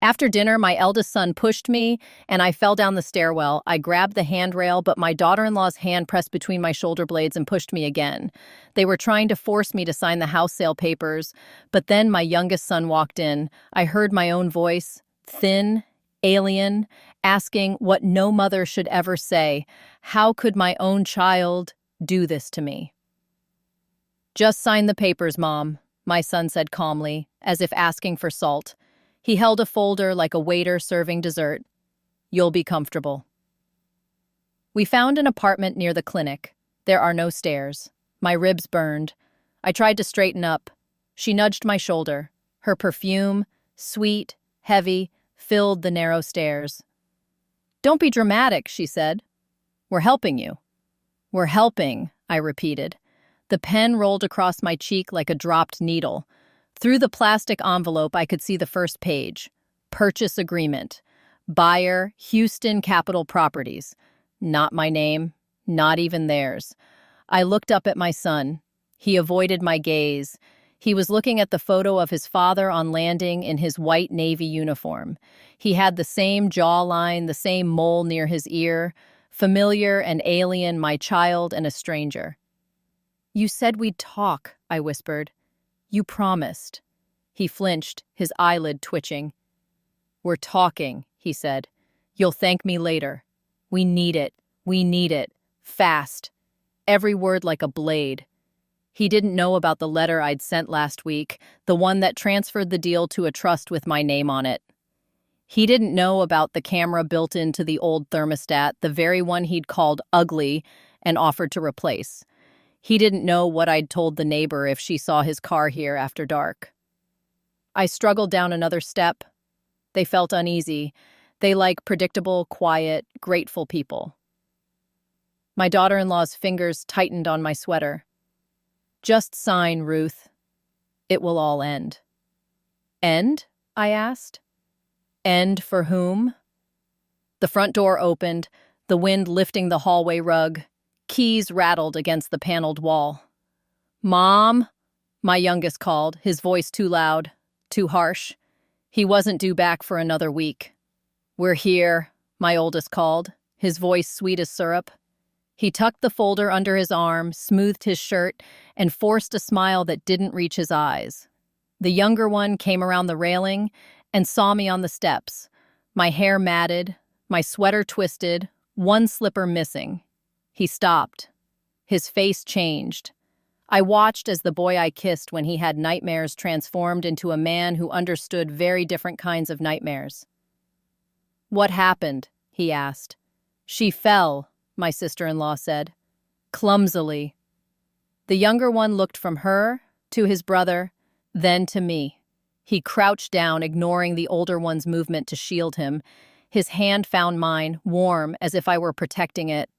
After dinner, my eldest son pushed me, and I fell down the stairwell. I grabbed the handrail, but my daughter-in-law's hand pressed between my shoulder blades and pushed me again. They were trying to force me to sign the house sale papers, but then my youngest son walked in. I heard my own voice, thin, alien, asking what no mother should ever say. How could my own child do this to me? "Just sign the papers, Mom," my son said calmly, as if asking for salt. He held a folder like a waiter serving dessert. "You'll be comfortable." We found an apartment near the clinic. There are no stairs. My ribs burned. I tried to straighten up. She nudged my shoulder. Her perfume, sweet, heavy, filled the narrow stairs. "Don't be dramatic," she said. "We're helping you." "We're helping," I repeated. The pen rolled across my cheek like a dropped needle. Through the plastic envelope, I could see the first page. Purchase agreement. Buyer, Houston Capital Properties. Not my name, not even theirs. I looked up at my son. He avoided my gaze. He was looking at the photo of his father on landing in his white Navy uniform. He had the same jawline, the same mole near his ear. Familiar and alien, my child and a stranger. "You said we'd talk," I whispered. "You promised." He flinched, his eyelid twitching. "We're talking," he said. "You'll thank me later. We need it. We need it. Fast." Every word like a blade. He didn't know about the letter I'd sent last week, the one that transferred the deal to a trust with my name on it. He didn't know about the camera built into the old thermostat, the very one he'd called ugly and offered to replace. He didn't know what I'd told the neighbor if she saw his car here after dark. I struggled down another step. They felt uneasy. They like predictable, quiet, grateful people. My daughter-in-law's fingers tightened on my sweater. "Just sign, Ruth. It will all end." "End?" I asked. "End for whom?" The front door opened, the wind lifting the hallway rug. Keys rattled against the paneled wall. "Mom," my youngest called, his voice too loud, too harsh. He wasn't due back for another week. "We're here," my oldest called, his voice sweet as syrup. He tucked the folder under his arm, smoothed his shirt, and forced a smile that didn't reach his eyes. The younger one came around the railing and saw me on the steps, my hair matted, my sweater twisted, one slipper missing. He stopped. His face changed. I watched as the boy I kissed when he had nightmares transformed into a man who understood very different kinds of nightmares. "What happened?" he asked. "She fell," my sister-in-law said. "Clumsily." The younger one looked from her to his brother, then to me. He crouched down, ignoring the older one's movement to shield him. His hand found mine, warm, as if I were protecting it.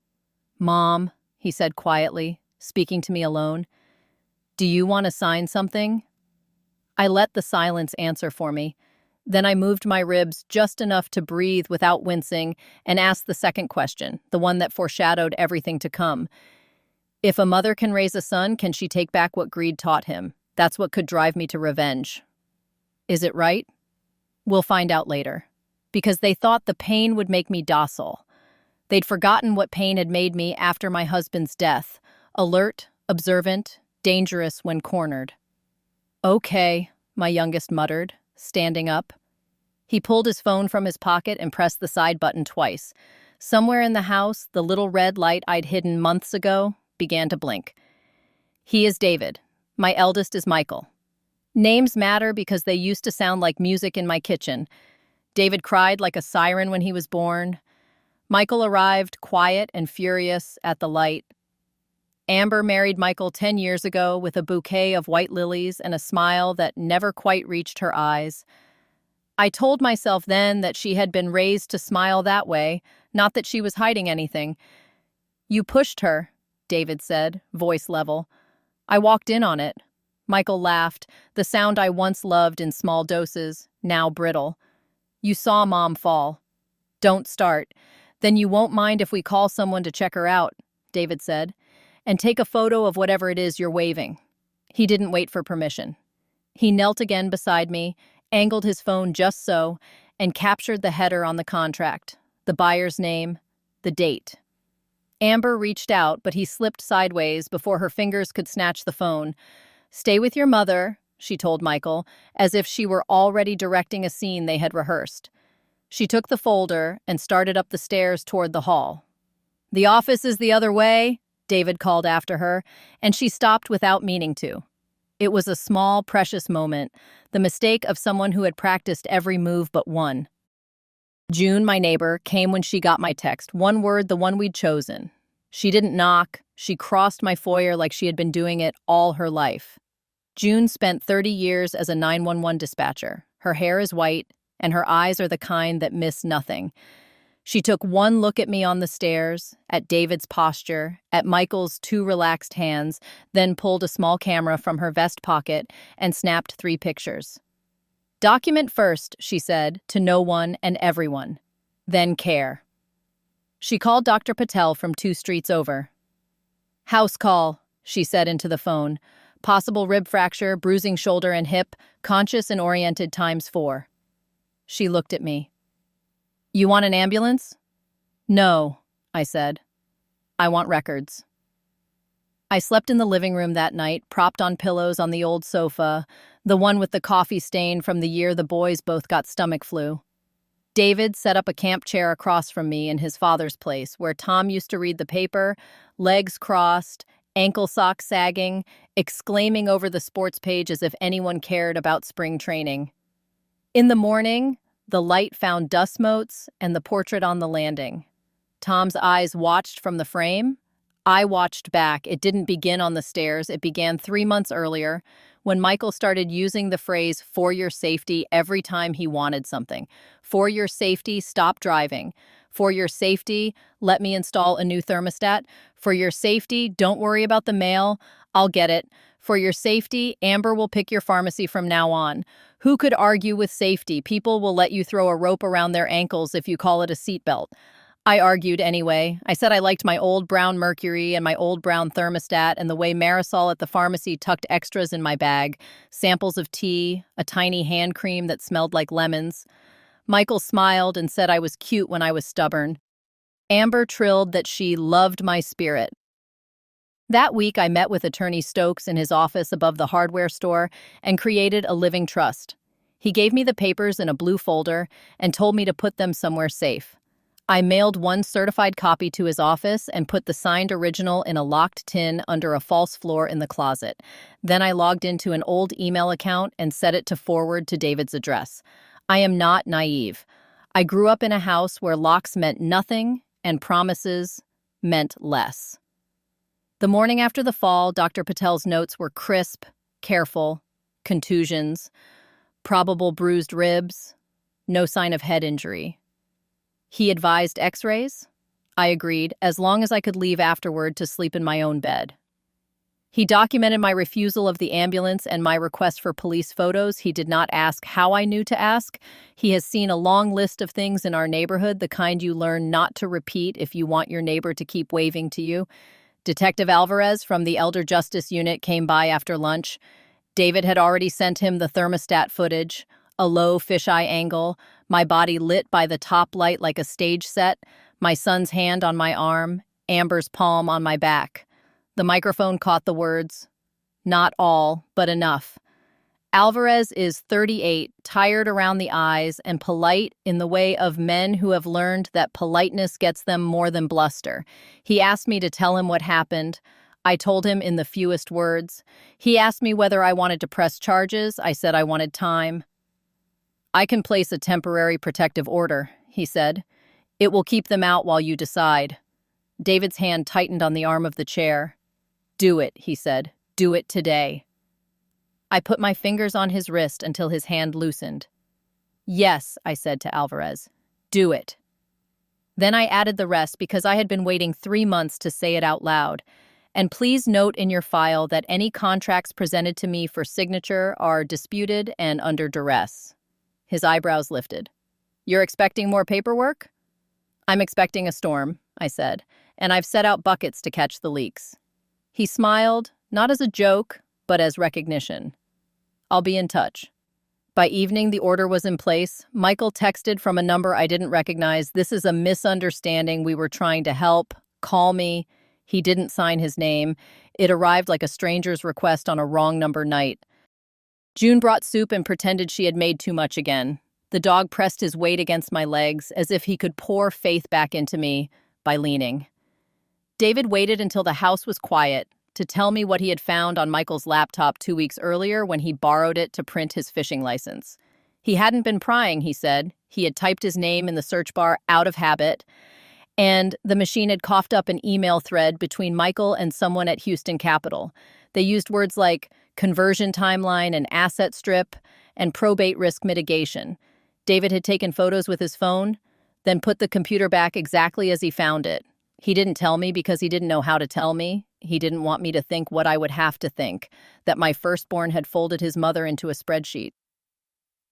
"Mom," he said quietly, speaking to me alone, "do you want to sign something?" I let the silence answer for me. Then I moved my ribs just enough to breathe without wincing and asked the second question, the one that foreshadowed everything to come. If a mother can raise a son, can she take back what greed taught him? That's what could drive me to revenge. Is it right? We'll find out later. Because they thought the pain would make me docile. They'd forgotten what pain had made me after my husband's death. Alert, observant, dangerous when cornered. "Okay," my youngest muttered, standing up. He pulled his phone from his pocket and pressed the side button twice. Somewhere in the house, the little red light I'd hidden months ago began to blink. "He is David. My eldest is Michael. Names matter because they used to sound like music in my kitchen. David cried like a siren when he was born. Michael arrived, quiet and furious, at the light. Amber married Michael 10 years ago with a bouquet of white lilies and a smile that never quite reached her eyes. I told myself then that she had been raised to smile that way, not that she was hiding anything. "You pushed her," David said, voice level. "I walked in on it." Michael laughed, the sound I once loved in small doses, now brittle. "You saw Mom fall." "Don't start. Then you won't mind if we call someone to check her out," David said, "and take a photo of whatever it is you're waving." He didn't wait for permission. He knelt again beside me, angled his phone just so, and captured the header on the contract, the buyer's name, the date. Amber reached out, but he slipped sideways before her fingers could snatch the phone. "Stay with your mother," she told Michael, as if she were already directing a scene they had rehearsed. She took the folder and started up the stairs toward the hall. "The office is the other way," David called after her, and she stopped without meaning to. It was a small, precious moment, the mistake of someone who had practiced every move but one. June, my neighbor, came when she got my text, one word, the one we'd chosen. She didn't knock. She crossed my foyer like she had been doing it all her life. June spent 30 years as a 911 dispatcher. Her hair is white, and her eyes are the kind that miss nothing. She took one look at me on the stairs, at David's posture, at Michael's two relaxed hands, then pulled a small camera from her vest pocket and snapped 3 pictures. "Document first," she said, to no one and everyone. "Then care." She called Dr. Patel from 2 streets over. "House call," she said into the phone. "Possible rib fracture, bruising shoulder and hip, conscious and oriented ×4. She looked at me. "You want an ambulance?" "No," I said. "I want records." I slept in the living room that night, propped on pillows on the old sofa, the one with the coffee stain from the year the boys both got stomach flu. David set up a camp chair across from me in his father's place, where Tom used to read the paper, legs crossed, ankle socks sagging, exclaiming over the sports page as if anyone cared about spring training. In the morning, the light found dust motes and the portrait on the landing. Tom's eyes watched from the frame. I watched back. It didn't begin on the stairs. It began 3 months earlier, when Michael started using the phrase, "for your safety," every time he wanted something. "For your safety, stop driving. For your safety, let me install a new thermostat. For your safety, don't worry about the mail. I'll get it. For your safety, Amber will pick your pharmacy from now on." Who could argue with safety? People will let you throw a rope around their ankles if you call it a seatbelt. I argued anyway. I said I liked my old brown Mercury and my old brown thermostat and the way Marisol at the pharmacy tucked extras in my bag, samples of tea, a tiny hand cream that smelled like lemons. Michael smiled and said I was cute when I was stubborn. Amber trilled that she loved my spirit. That week, I met with Attorney Stokes in his office above the hardware store and created a living trust. He gave me the papers in a blue folder and told me to put them somewhere safe. I mailed one certified copy to his office and put the signed original in a locked tin under a false floor in the closet. Then I logged into an old email account and set it to forward to David's address. I am not naive. I grew up in a house where locks meant nothing and promises meant less. The morning after the fall, Dr. Patel's notes were crisp, careful, contusions, probable bruised ribs, no sign of head injury. He advised x-rays? I agreed, as long as I could leave afterward to sleep in my own bed. He documented my refusal of the ambulance and my request for police photos. He did not ask how I knew to ask. He has seen a long list of things in our neighborhood, the kind you learn not to repeat if you want your neighbor to keep waving to you. Detective Alvarez from the Elder Justice Unit came by after lunch. David had already sent him the thermostat footage, a low fisheye angle, my body lit by the top light like a stage set, my son's hand on my arm, Amber's palm on my back. The microphone caught the words, "Not all, but enough." Alvarez is 38, tired around the eyes, and polite in the way of men who have learned that politeness gets them more than bluster. He asked me to tell him what happened. I told him in the fewest words. He asked me whether I wanted to press charges. I said I wanted time. "I can place a temporary protective order," he said. "It will keep them out while you decide." David's hand tightened on the arm of the chair. "Do it," he said. "Do it today." I put my fingers on his wrist until his hand loosened. "Yes," I said to Alvarez. "Do it." Then I added the rest because I had been waiting 3 months to say it out loud. "And please note in your file that any contracts presented to me for signature are disputed and under duress." His eyebrows lifted. "You're expecting more paperwork?" "I'm expecting a storm," I said, "and I've set out buckets to catch the leaks." He smiled, not as a joke, but as recognition. "I'll be in touch." By evening, the order was in place. Michael texted from a number I didn't recognize. "This is a misunderstanding. We were trying to help. Call me." He didn't sign his name. It arrived like a stranger's request on a wrong number night. June brought soup and pretended she had made too much again. The dog pressed his weight against my legs as if he could pour faith back into me by leaning. David waited until the house was quiet to tell me what he had found on Michael's laptop 2 weeks earlier when he borrowed it to print his fishing license. He hadn't been prying, he said. He had typed his name in the search bar out of habit, and the machine had coughed up an email thread between Michael and someone at Houston Capital. They used words like conversion timeline and asset strip and probate risk mitigation. David had taken photos with his phone, then put the computer back exactly as he found it. He didn't tell me because he didn't know how to tell me. He didn't want me to think what I would have to think, that my firstborn had folded his mother into a spreadsheet.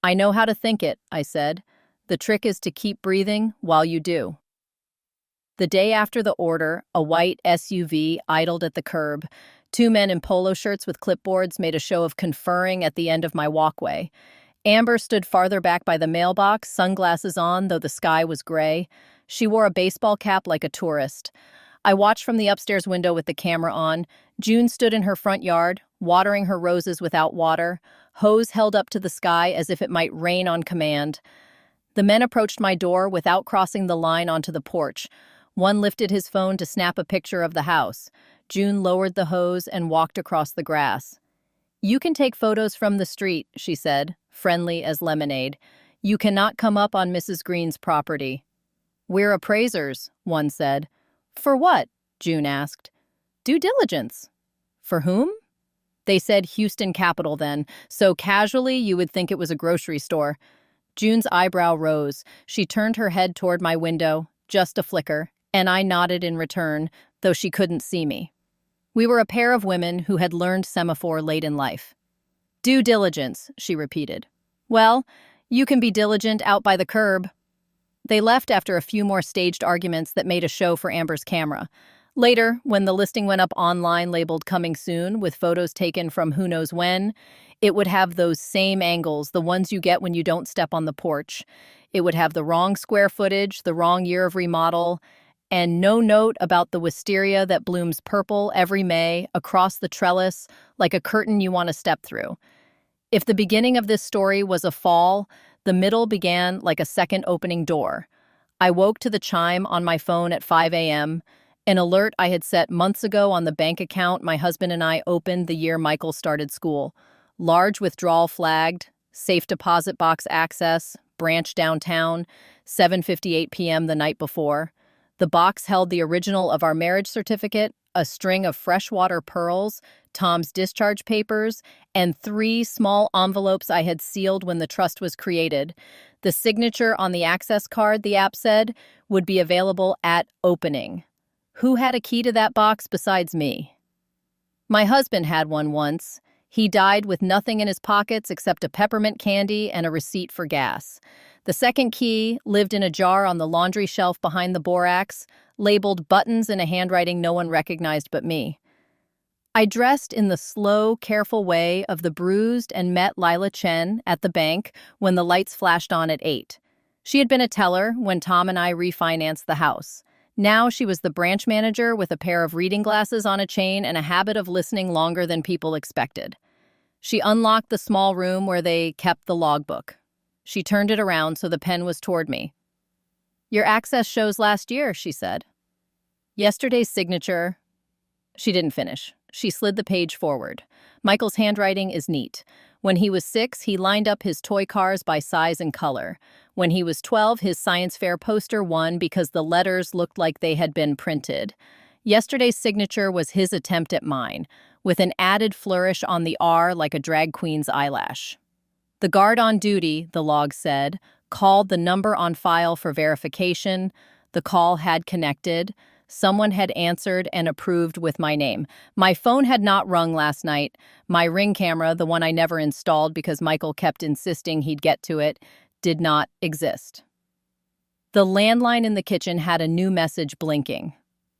"I know how to think it," I said. "The trick is to keep breathing while you do." The day after the order, a white SUV idled at the curb. Two men in polo shirts with clipboards made a show of conferring at the end of my walkway. Amber stood farther back by the mailbox, sunglasses on, though the sky was gray. She wore a baseball cap like a tourist. I watched from the upstairs window with the camera on. June stood in her front yard, watering her roses without water, hose held up to the sky as if it might rain on command. The men approached my door without crossing the line onto the porch. One lifted his phone to snap a picture of the house. June lowered the hose and walked across the grass. "You can take photos from the street," she said, friendly as lemonade. "You cannot come up on Mrs. Green's property." "We're appraisers," one said. "For what?" June asked. "Due diligence." "For whom?" They said Houston Capital then, so casually you would think it was a grocery store. June's eyebrow rose. She turned her head toward my window, just a flicker, and I nodded in return, though she couldn't see me. We were a pair of women who had learned semaphore late in life. "Due diligence," she repeated. "Well, you can be diligent out by the curb." They left after a few more staged arguments that made a show for Amber's camera. Later, when the listing went up online labeled "Coming Soon" with photos taken from who knows when, it would have those same angles, the ones you get when you don't step on the porch. It would have the wrong square footage, the wrong year of remodel, and no note about the wisteria that blooms purple every May across the trellis like a curtain you want to step through. If the beginning of this story was a fall, the middle began like a second opening door. I woke to the chime on my phone at 5 a.m., an alert I had set months ago on the bank account my husband and I opened the year Michael started school. Large withdrawal flagged, safe deposit box access, branch downtown, 7:58 p.m. the night before. The box held the original of our marriage certificate, a string of freshwater pearls, Tom's discharge papers, and 3 small envelopes I had sealed when the trust was created. The signature on the access card, the app said, would be available at opening. Who had a key to that box besides me? My husband had one once. He died with nothing in his pockets except a peppermint candy and a receipt for gas. The second key lived in a jar on the laundry shelf behind the borax, labeled buttons in a handwriting no one recognized but me. I dressed in the slow, careful way of the bruised and met Lila Chen at the bank when the lights flashed on at 8. She had been a teller when Tom and I refinanced the house. Now she was the branch manager with a pair of reading glasses on a chain and a habit of listening longer than people expected. She unlocked the small room where they kept the logbook. She turned it around so the pen was toward me. "Your access shows last year," she said. "Yesterday's signature." She didn't finish. She slid the page forward. Michael's handwriting is neat. When he was 6, he lined up his toy cars by size and color. When he was 12, his science fair poster won because the letters looked like they had been printed. Yesterday's signature was his attempt at mine, with an added flourish on the R like a drag queen's eyelash. "The guard on duty," the log said, called the number on file for verification. The call had connected. Someone had answered and approved with my name. My phone had not rung last night. My Ring camera, the one I never installed because Michael kept insisting he'd get to it, did not exist. The landline in the kitchen had a new message blinking.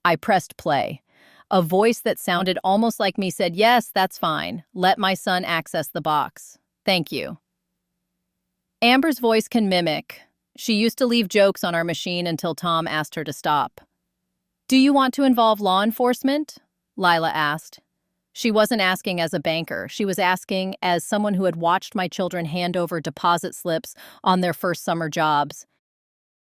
I pressed play. A voice that sounded almost like me said, "Yes, that's fine. Let my son access the box. Thank you." Amber's voice can mimic. She used to leave jokes on our machine until Tom asked her to stop. Do you want to involve law enforcement? Lila asked. She wasn't asking as a banker. She was asking as someone who had watched my children hand over deposit slips on their first summer jobs.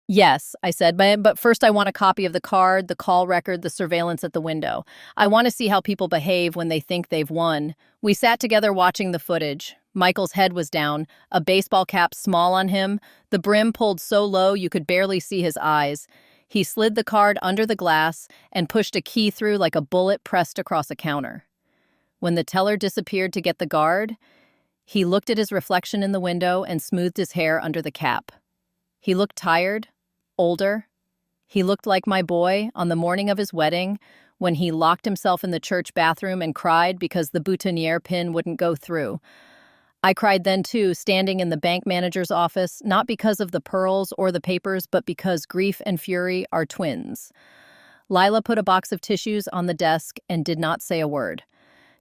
Yes, I said, but first I want a copy of the card, the call record, the surveillance at the window. I want to see how people behave when they think they've won. We sat together watching the footage. Michael's head was down, a baseball cap small on him, the brim pulled so low you could barely see his eyes. He slid the card under the glass and pushed a key through like a bullet pressed across a counter. When the teller disappeared to get the guard, he looked at his reflection in the window and smoothed his hair under the cap. He looked tired, older. He looked like my boy on the morning of his wedding when he locked himself in the church bathroom and cried because the boutonniere pin wouldn't go through. I cried then too, standing in the bank manager's office, not because of the pearls or the papers, but because grief and fury are twins. Lila put a box of tissues on the desk and did not say a word.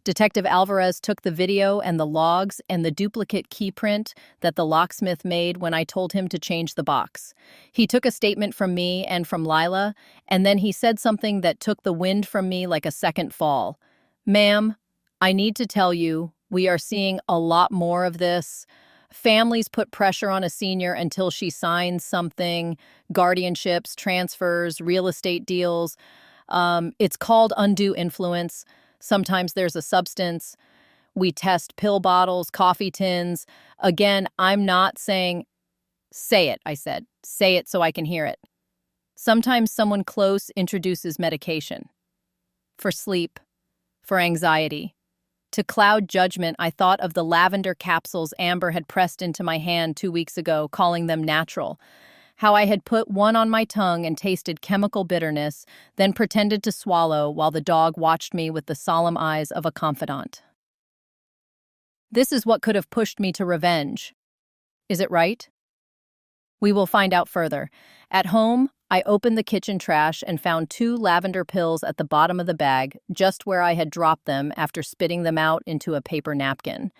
Detective Alvarez took the video and the logs and the duplicate key print that the locksmith made when I told him to change the box. He took a statement from me and from Lila, and then he said something that took the wind from me like a second fall. Ma'am, I need to tell you, we are seeing a lot more of this. Families put pressure on a senior until she signs something, guardianships, transfers, real estate deals. It's called undue influence. Sometimes there's a substance. We test pill bottles, coffee tins. Again, I'm not saying, say it, I said. Say it so I can hear it. Sometimes someone close introduces medication. For sleep, for anxiety. To cloud judgment, I thought of the lavender capsules Amber had pressed into my hand 2 weeks ago, calling them natural. How I had put one on my tongue and tasted chemical bitterness, then pretended to swallow while the dog watched me with the solemn eyes of a confidant. This is what could have pushed me to revenge. Is it right? We will find out further. At home, I opened the kitchen trash and found 2 lavender pills at the bottom of the bag, just where I had dropped them after spitting them out into a paper napkin.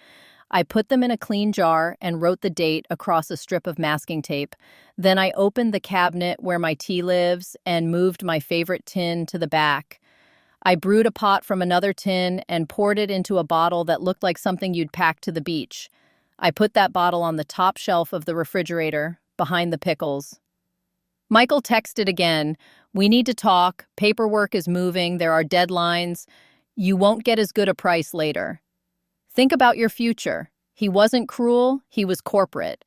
I put them in a clean jar and wrote the date across a strip of masking tape. Then I opened the cabinet where my tea lives and moved my favorite tin to the back. I brewed a pot from another tin and poured it into a bottle that looked like something you'd pack to the beach. I put that bottle on the top shelf of the refrigerator, behind the pickles. Michael texted again. We need to talk. Paperwork is moving. There are deadlines. You won't get as good a price later. Think about your future. He wasn't cruel, he was corporate.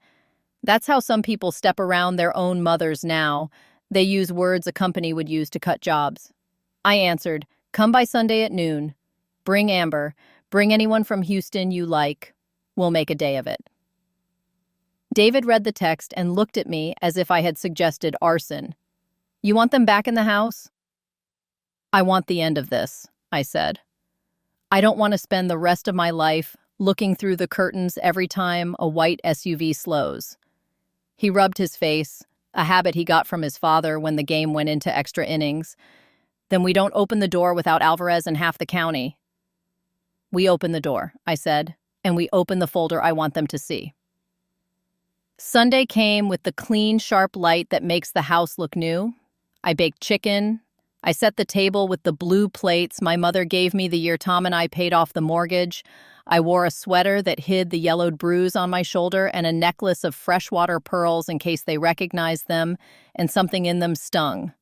That's how some people step around their own mothers now. They use words a company would use to cut jobs. I answered, come by Sunday at noon. Bring Amber. Bring anyone from Houston you like. We'll make a day of it. David read the text and looked at me as if I had suggested arson. You want them back in the house? I want the end of this, I said. I don't want to spend the rest of my life looking through the curtains every time a white SUV slows. He rubbed his face, a habit he got from his father when the game went into extra innings. Then we don't open the door without Alvarez and half the county. We open the door, I said, and we open the folder I want them to see. Sunday came with the clean, sharp light that makes the house look new. I baked chicken. I set the table with the blue plates my mother gave me the year Tom and I paid off the mortgage. I wore a sweater that hid the yellowed bruise on my shoulder and a necklace of freshwater pearls in case they recognized them, and something in them stung.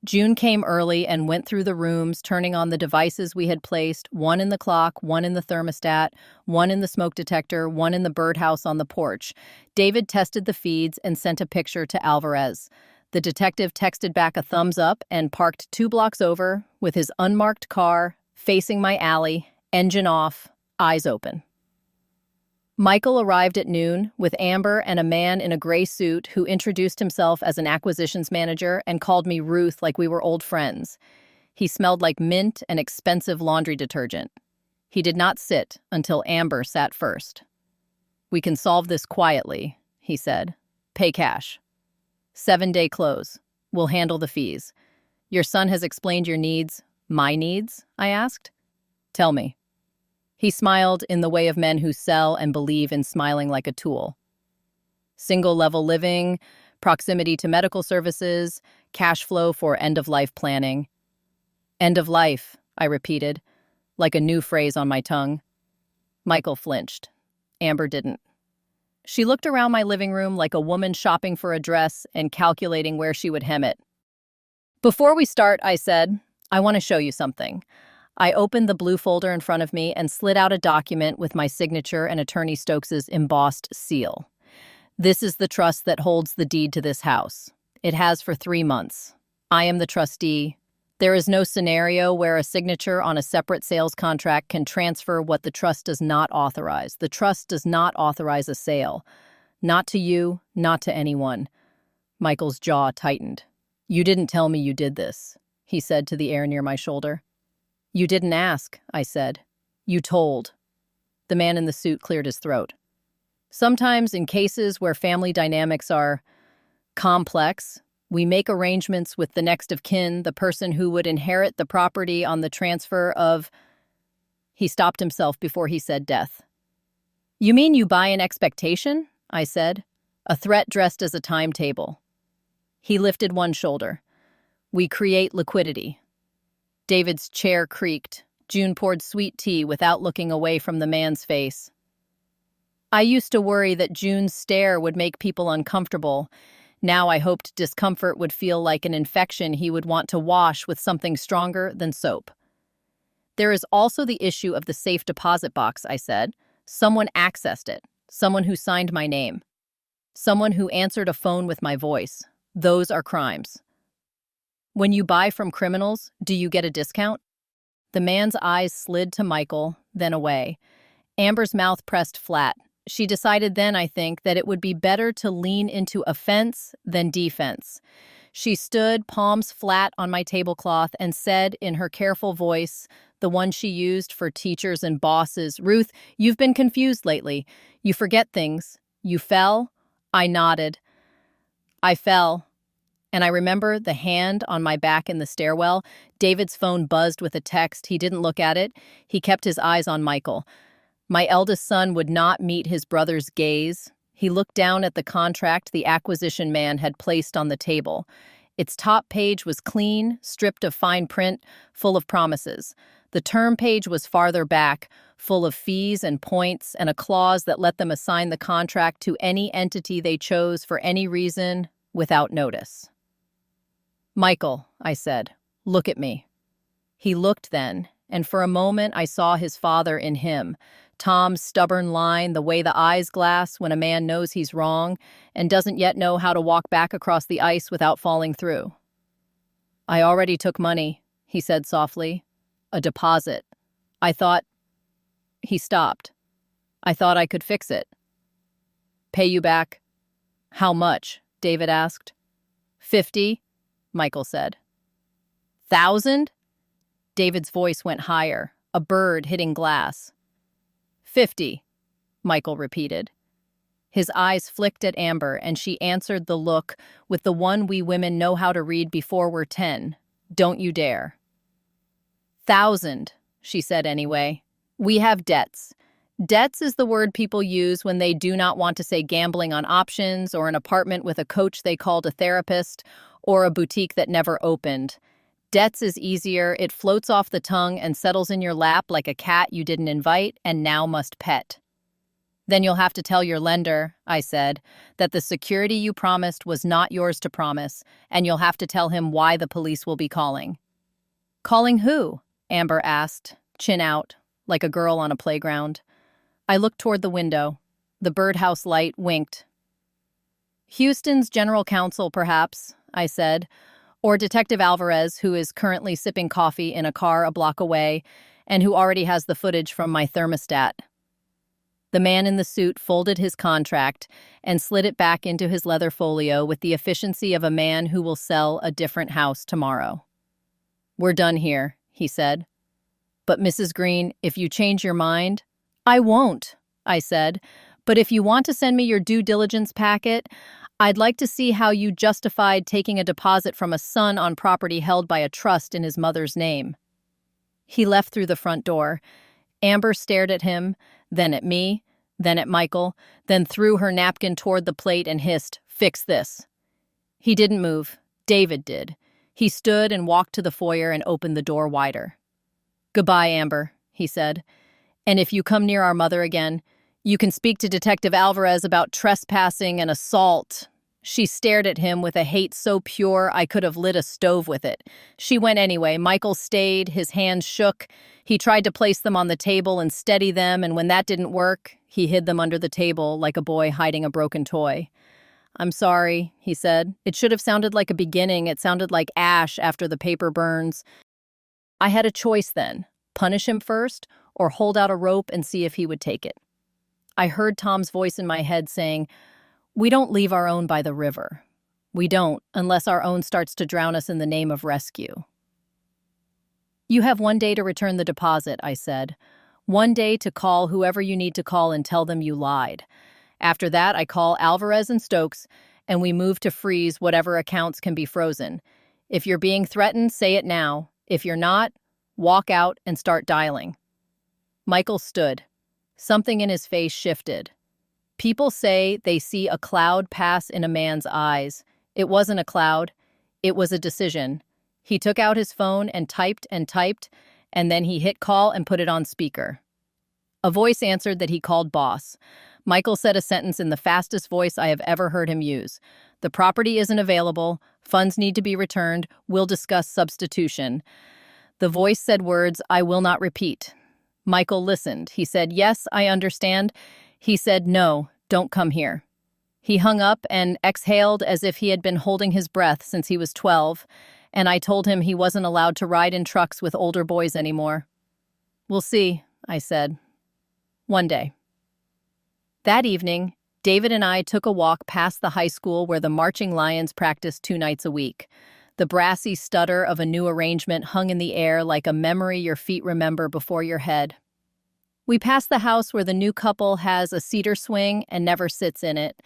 June came early and went through the rooms, turning on the devices we had placed, one in the clock, one in the thermostat, one in the smoke detector, one in the birdhouse on the porch. David tested the feeds and sent a picture to Alvarez. The detective texted back a thumbs up and parked 2 blocks over with his unmarked car, facing my alley, engine off, eyes open. Michael arrived at noon with Amber and a man in a gray suit who introduced himself as an acquisitions manager and called me Ruth like we were old friends. He smelled like mint and expensive laundry detergent. He did not sit until Amber sat first. We can solve this quietly, he said. Pay cash. 7-day close. We'll handle the fees. Your son has explained your needs. My needs? I asked. Tell me. He smiled in the way of men who sell and believe in smiling like a tool. Single-level living, proximity to medical services, cash flow for end-of-life planning. End of life, I repeated, like a new phrase on my tongue. Michael flinched. Amber didn't. She looked around my living room like a woman shopping for a dress and calculating where she would hem it. Before we start, I said, I want to show you something. I opened the blue folder in front of me and slid out a document with my signature and Attorney Stokes's embossed seal. This is the trust that holds the deed to this house. It has for 3 months. I am the trustee. There is no scenario where a signature on a separate sales contract can transfer what the trust does not authorize. The trust does not authorize a sale. Not to you, not to anyone. Michael's jaw tightened. You didn't tell me you did this, he said to the air near my shoulder. You didn't ask, I said. You told. The man in the suit cleared his throat. Sometimes in cases where family dynamics are complex, we make arrangements with the next of kin, the person who would inherit the property on the transfer of... He stopped himself before he said death. You mean you buy an expectation? I said. A threat dressed as a timetable. He lifted one shoulder. We create liquidity. David's chair creaked. June poured sweet tea without looking away from the man's face. I used to worry that June's stare would make people uncomfortable. Now I hoped discomfort would feel like an infection he would want to wash with something stronger than soap. There is also the issue of the safe deposit box, I said. Someone accessed it. Someone who signed my name. Someone who answered a phone with my voice. Those are crimes. When you buy from criminals, do you get a discount? The man's eyes slid to Michael, then away. Amber's mouth pressed flat. She decided then, I think, that it would be better to lean into offense than defense. She stood, palms flat on my tablecloth, and said in her careful voice, the one she used for teachers and bosses, Ruth, you've been confused lately. You forget things. You fell? I nodded. I fell. And I remember the hand on my back in the stairwell. David's phone buzzed with a text. He didn't look at it. He kept his eyes on Michael. My eldest son would not meet his brother's gaze. He looked down at the contract the acquisition man had placed on the table. Its top page was clean, stripped of fine print, full of promises. The term page was farther back, full of fees and points, and a clause that let them assign the contract to any entity they chose for any reason, without notice. Michael, I said, look at me. He looked then, and for a moment I saw his father in him. Tom's stubborn line, the way the eyes glass when a man knows he's wrong and doesn't yet know how to walk back across the ice without falling through. I already took money, he said softly. A deposit. I thought... He stopped. I thought I could fix it. Pay you back? How much? David asked. 50, Michael said. 1,000? David's voice went higher, a bird hitting glass. 50, Michael repeated. His eyes flicked at Amber, and she answered the look with the one we women know how to read before we're 10. Don't you dare. 1,000, she said anyway. We have debts. Debts is the word people use when they do not want to say gambling on options or an apartment with a coach they called a therapist or a boutique that never opened. Debts is easier, it floats off the tongue and settles in your lap like a cat you didn't invite and now must pet. Then you'll have to tell your lender, I said, that the security you promised was not yours to promise, and you'll have to tell him why the police will be calling. Calling who? Amber asked, chin out, like a girl on a playground. I looked toward the window. The birdhouse light winked. Houston's general counsel, perhaps, I said, or Detective Alvarez, who is currently sipping coffee in a car a block away and who already has the footage from my thermostat. The man in the suit folded his contract and slid it back into his leather folio with the efficiency of a man who will sell a different house tomorrow. We're done here, he said. But Mrs. Green, if you change your mind... I won't, I said, but if you want to send me your due diligence packet, I'd like to see how you justified taking a deposit from a son on property held by a trust in his mother's name. He left through the front door. Amber stared at him, then at me, then at Michael, then threw her napkin toward the plate and hissed, "Fix this." He didn't move. David did. He stood and walked to the foyer and opened the door wider. "Goodbye, Amber," he said. "And if you come near our mother again, you can speak to Detective Alvarez about trespassing and assault." She stared at him with a hate so pure I could have lit a stove with it. She went anyway. Michael stayed, his hands shook. He tried to place them on the table and steady them, and when that didn't work, he hid them under the table like a boy hiding a broken toy. "I'm sorry," he said. "It should have sounded like a beginning. It sounded like ash after the paper burns. I had a choice then, punish him first or hold out a rope and see if he would take it." I heard Tom's voice in my head saying, "We don't leave our own by the river. We don't, unless our own starts to drown us in the name of rescue." "You have 1 day to return the deposit," I said. 1 day to call whoever you need to call and tell them you lied. After that, I call Alvarez and Stokes, and we move to freeze whatever accounts can be frozen. If you're being threatened, say it now. If you're not, walk out and start dialing. Michael stood. Something in his face shifted. People say they see a cloud pass in a man's eyes. It wasn't a cloud. It was a decision. He took out his phone and typed, and then he hit call and put it on speaker. A voice answered that he called boss. Michael said a sentence in the fastest voice I have ever heard him use. "The property isn't available. Funds need to be returned. We'll discuss substitution." The voice said words I will not repeat. Michael listened. He said, "Yes, I understand." He said, "No, don't come here." He hung up and exhaled as if he had been holding his breath since he was 12, and I told him he wasn't allowed to ride in trucks with older boys anymore. "We'll see," I said. 1 day. That evening, David and I took a walk past the high school where the marching lions practiced 2 nights a week. The brassy stutter of a new arrangement hung in the air like a memory your feet remember before your head. We passed the house where the new couple has a cedar swing and never sits in it.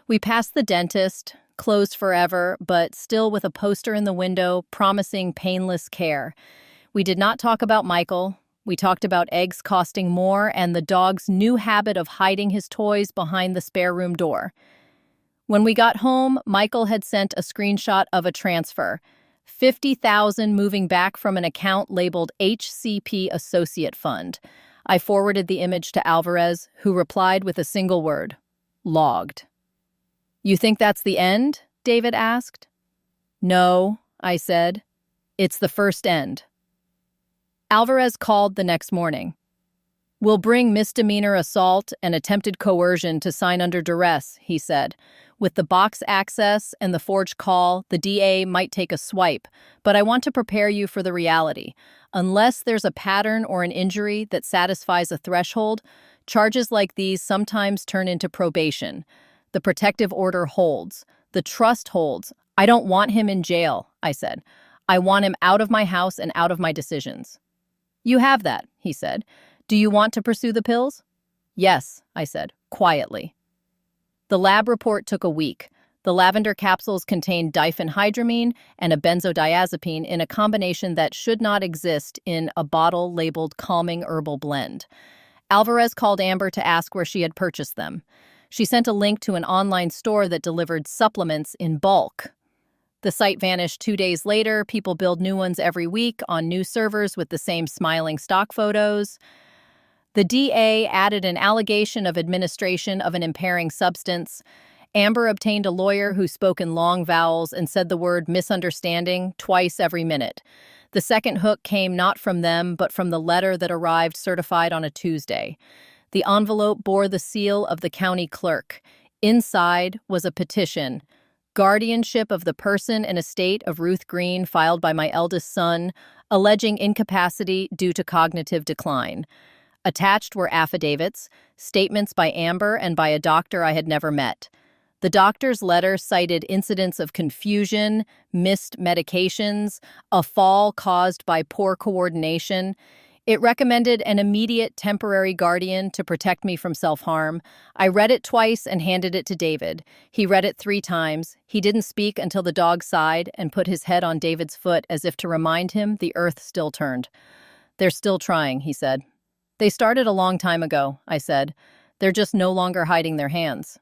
We passed the dentist, closed forever, but still with a poster in the window promising painless care. We did not talk about Michael. We talked about eggs costing more and the dog's new habit of hiding his toys behind the spare room door. When we got home, Michael had sent a screenshot of a transfer. $50,000 moving back from an account labeled HCP Associate Fund. I forwarded the image to Alvarez, who replied with a single word, "Logged." "You think that's the end?" David asked. "No," I said. "It's the first end." Alvarez called the next morning. "We'll bring misdemeanor assault and attempted coercion to sign under duress," he said. "With the box access and the forged call, the DA might take a swipe, but I want to prepare you for the reality. Unless there's a pattern or an injury that satisfies a threshold, charges like these sometimes turn into probation. The protective order holds. The trust holds. I don't want him in jail," I said. "I want him out of my house and out of my decisions." "You have that," he said. "Do you want to pursue the pills?" "Yes," I said, quietly. The lab report took a week. The lavender capsules contained diphenhydramine and a benzodiazepine in a combination that should not exist in a bottle labeled calming herbal blend. Alvarez called Amber to ask where she had purchased them. She sent a link to an online store that delivered supplements in bulk. The site vanished 2 days later. People build new ones every week on new servers with the same smiling stock photos. The DA added an allegation of administration of an impairing substance. Amber obtained a lawyer who spoke in long vowels and said the word misunderstanding twice every minute. The second hook came not from them, but from the letter that arrived certified on a Tuesday. The envelope bore the seal of the county clerk. Inside was a petition. Guardianship of the person and estate of Ruth Green filed by my eldest son, alleging incapacity due to cognitive decline. Attached were affidavits, statements by Amber and by a doctor I had never met. The doctor's letter cited incidents of confusion, missed medications, a fall caused by poor coordination. It recommended an immediate temporary guardian to protect me from self-harm. I read it twice and handed it to David. He read it 3 times. He didn't speak until the dog sighed and put his head on David's foot as if to remind him the earth still turned. "They're still trying," he said. "They started a long time ago," I said. They're just no longer hiding their hands.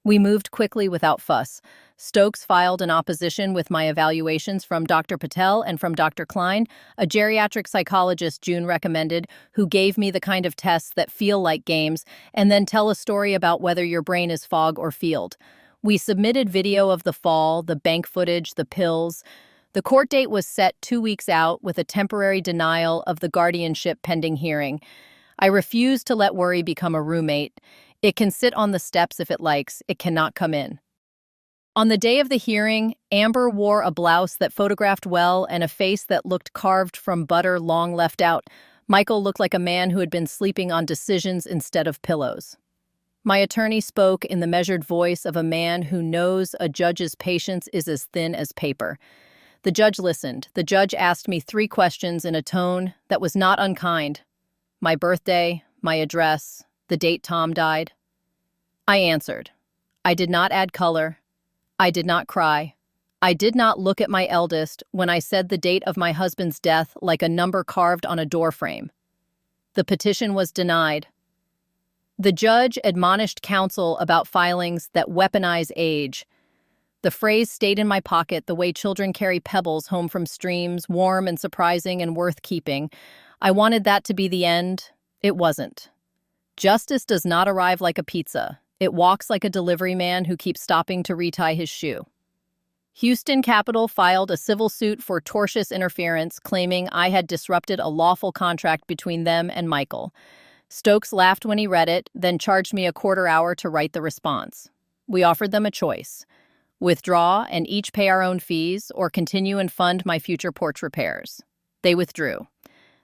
We moved quickly without fuss. Stokes filed an opposition with my evaluations from Dr. Patel and from Dr. Klein, a geriatric psychologist June recommended, who gave me the kind of tests that feel like games and then tell a story about whether your brain is fog or field. We submitted video of the fall, the bank footage, the pills. The court date was set 2 weeks out with a temporary denial of the guardianship pending hearing. I refuse to let worry become a roommate. It can sit on the steps if it likes. It cannot come in. On the day of the hearing, Amber wore a blouse that photographed well and a face that looked carved from butter long left out. Michael looked like a man who had been sleeping on decisions instead of pillows. My attorney spoke in the measured voice of a man who knows a judge's patience is as thin as paper. The judge listened. The judge asked me 3 questions in a tone that was not unkind. My birthday, my address, the date Tom died. I answered. I did not add color. I did not cry. I did not look at my eldest when I said the date of my husband's death like a number carved on a doorframe. The petition was denied. The judge admonished counsel about filings that weaponize age. The phrase stayed in my pocket the way children carry pebbles home from streams, warm and surprising and worth keeping. I wanted that to be the end. It wasn't. Justice does not arrive like a pizza. It walks like a delivery man who keeps stopping to retie his shoe. Houston Capital filed a civil suit for tortious interference, claiming I had disrupted a lawful contract between them and Michael. Stokes laughed when he read it, then charged me a quarter hour to write the response. We offered them a choice: withdraw and each pay our own fees, or continue and fund my future porch repairs. They withdrew.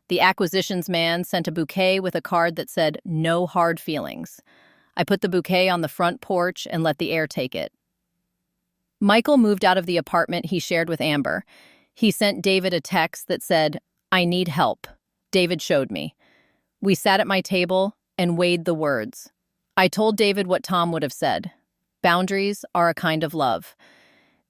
The acquisitions man sent a bouquet with a card that said, "No hard feelings." I put the bouquet on the front porch and let the air take it. Michael moved out of the apartment he shared with Amber. He sent David a text that said, "I need help." David showed me. We sat at my table and weighed the words. I told David what Tom would have said. Boundaries are a kind of love.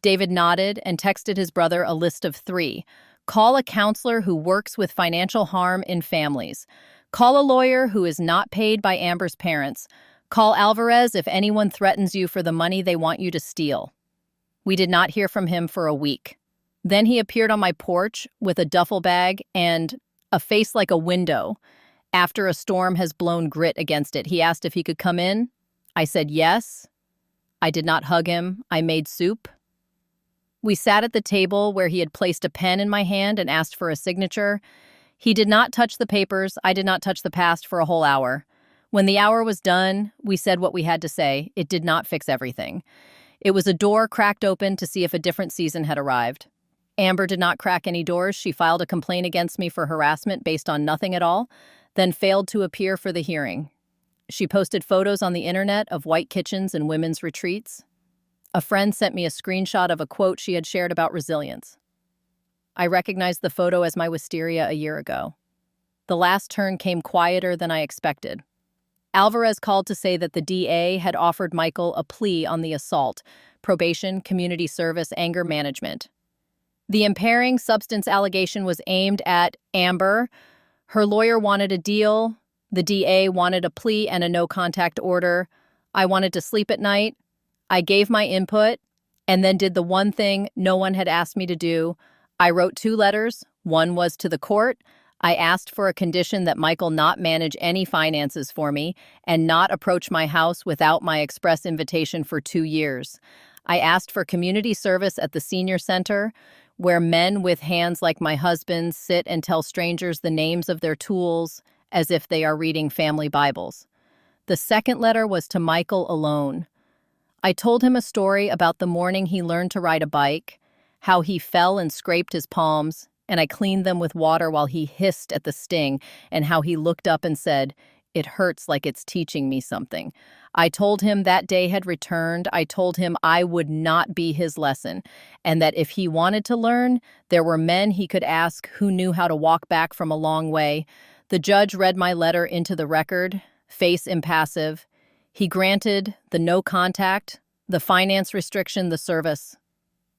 David nodded and texted his brother a list of 3. Call a counselor who works with financial harm in families. Call a lawyer who is not paid by Amber's parents. Call Alvarez if anyone threatens you for the money they want you to steal. We did not hear from him for a week. Then he appeared on my porch with a duffel bag and a face like a window. After a storm has blown grit against it, he asked if he could come in. I said yes. I did not hug him. I made soup. We sat at the table where he had placed a pen in my hand and asked for a signature. He did not touch the papers. I did not touch the past for a whole hour. When the hour was done, we said what we had to say. It did not fix everything. It was a door cracked open to see if a different season had arrived. Amber did not crack any doors. She filed a complaint against me for harassment based on nothing at all, then failed to appear for the hearing. She posted photos on the internet of white kitchens and women's retreats. A friend sent me a screenshot of a quote she had shared about resilience. I recognized the photo as my wisteria a year ago. The last turn came quieter than I expected. Alvarez called to say that the DA had offered Michael a plea on the assault, probation, community service, anger management. The impairing substance allegation was aimed at Amber. Her lawyer wanted a deal. The DA wanted a plea and a no-contact order. I wanted to sleep at night. I gave my input and then did the one thing no one had asked me to do. I wrote 2 letters. One was to the court. I asked for a condition that Michael not manage any finances for me and not approach my house without my express invitation for 2 years. I asked for community service at the senior center, where men with hands like my husband's sit and tell strangers the names of their tools as if they are reading family Bibles. The second letter was to Michael alone. I told him a story about the morning he learned to ride a bike, how he fell and scraped his palms, and I cleaned them with water while he hissed at the sting, and how he looked up and said, "It hurts like it's teaching me something." I told him that day had returned. I told him I would not be his lesson, and that if he wanted to learn, there were men he could ask who knew how to walk back from a long way. The judge read my letter into the record, face impassive. He granted the no contact, the finance restriction, the service.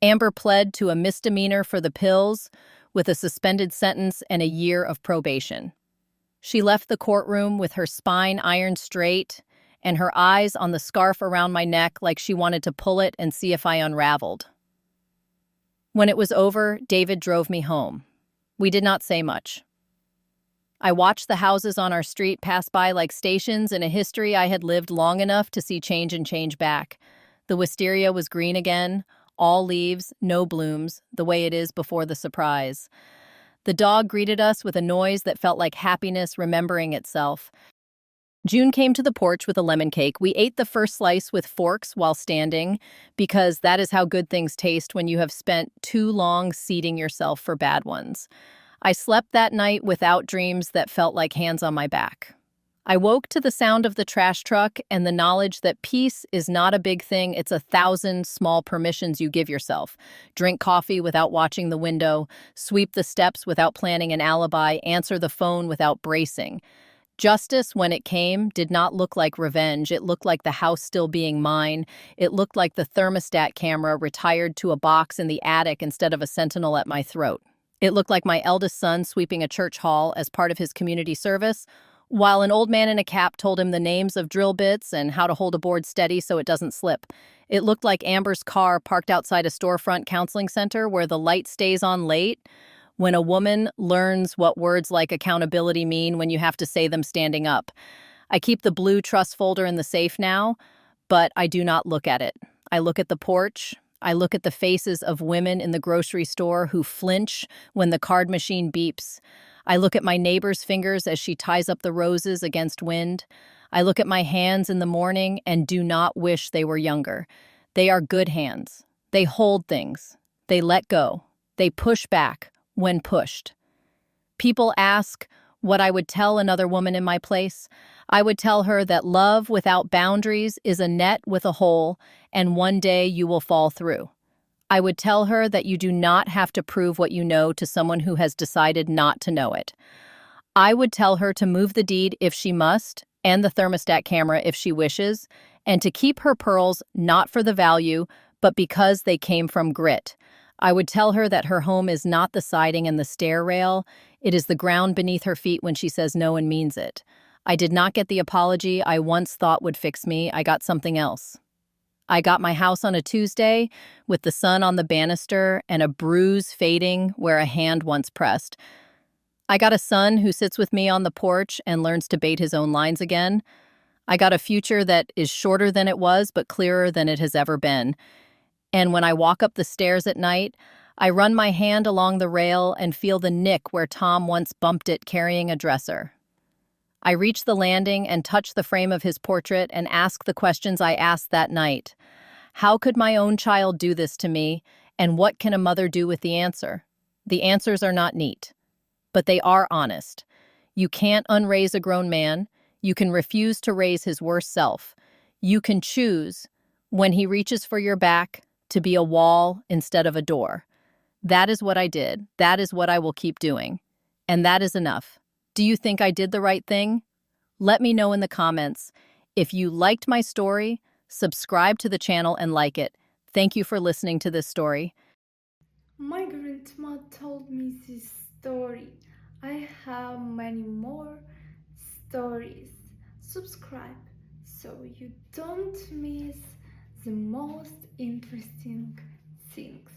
Amber pled to a misdemeanor for the pills, with a suspended sentence and a year of probation. She left the courtroom with her spine ironed straight and her eyes on the scarf around my neck like she wanted to pull it and see if I unraveled. When it was over, David drove me home. We did not say much. I watched the houses on our street pass by like stations in a history I had lived long enough to see change and change back. The wisteria was green again, all leaves, no blooms, the way it is before the surprise. The dog greeted us with a noise that felt like happiness remembering itself. June came to the porch with a lemon cake. We ate the first slice with forks while standing, because that is how good things taste when you have spent too long seeding yourself for bad ones. I slept that night without dreams that felt like hands on my back. I woke to the sound of the trash truck and the knowledge that peace is not a big thing, it's 1,000 small permissions you give yourself. Drink coffee without watching the window, sweep the steps without planning an alibi, answer the phone without bracing. Justice, when it came, did not look like revenge. It looked like the house still being mine. It looked like the thermostat camera retired to a box in the attic instead of a sentinel at my throat. It looked like my eldest son sweeping a church hall as part of his community service, while an old man in a cap told him the names of drill bits and how to hold a board steady so it doesn't slip. It looked like Amber's car parked outside a storefront counseling center where the light stays on late, when a woman learns what words like accountability mean when you have to say them standing up. I keep the blue trust folder in the safe now, but I do not look at it. I look at the porch. I look at the faces of women in the grocery store who flinch when the card machine beeps. I look at my neighbor's fingers as she ties up the roses against wind. I look at my hands in the morning and do not wish they were younger. They are good hands. They hold things. They let go. They push back when pushed. People ask what I would tell another woman in my place. I would tell her that love without boundaries is a net with a hole, and one day you will fall through. I would tell her that you do not have to prove what you know to someone who has decided not to know it. I would tell her to move the deed if she must, and the thermostat camera if she wishes, and to keep her pearls not for the value, but because they came from grit. I would tell her that her home is not the siding and the stair rail, it is the ground beneath her feet when she says no and means it. I did not get the apology I once thought would fix me, I got something else. I got my house on a Tuesday, with the sun on the banister and a bruise fading where a hand once pressed. I got a son who sits with me on the porch and learns to bait his own lines again. I got a future that is shorter than it was, but clearer than it has ever been. And when I walk up the stairs at night, I run my hand along the rail and feel the nick where Tom once bumped it carrying a dresser. I reach the landing and touch the frame of his portrait and ask the questions I asked that night. How could my own child do this to me, and what can a mother do with the answer? The answers are not neat, but they are honest. You can't unraise a grown man. You can refuse to raise his worst self. You can choose, when he reaches for your back, to be a wall instead of a door. That is what I did. That is what I will keep doing. And that is enough. Do you think I did the right thing? Let me know in the comments. If you liked my story, subscribe to the channel and like it. Thank you for listening to this story. My grandma told me this story. I have many more stories. Subscribe so you don't miss the most interesting things.